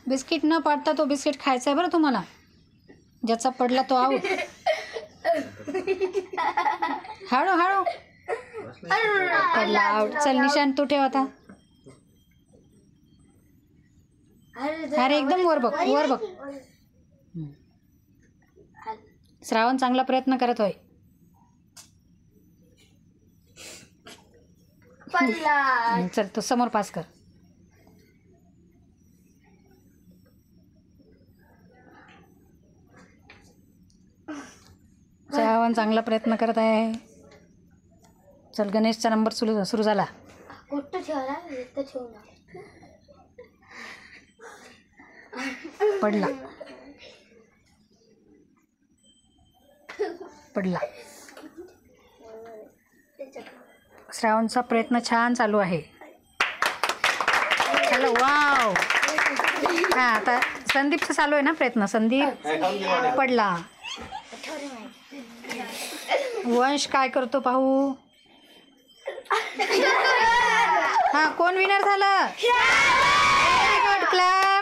Biscuit न पाडता तो बिस्किट खायचा आहे बरं तुम्हाला. ज्याचा पडला तो आऊट. हळू हळू. पडला आऊट. चल निशान तू ठेव आता. अरे एकदम वर बघ, वर बघ. श्रावण चांगला प्रयत्न करत होय. चल तो समोर पास कर. श्रावण चांगला प्रयत्न करत आहे. चल गणेशचा नंबर सुरू झाला. पडला पडला. श्रावणचा प्रयत्न छान चालू आहे. चलो वाव. हां आता संदीपचा चालू आहे ना प्रयत्न. संदीप पडला. वंश काय करतो पाहू. हां कोण विनर झालं. Very good class.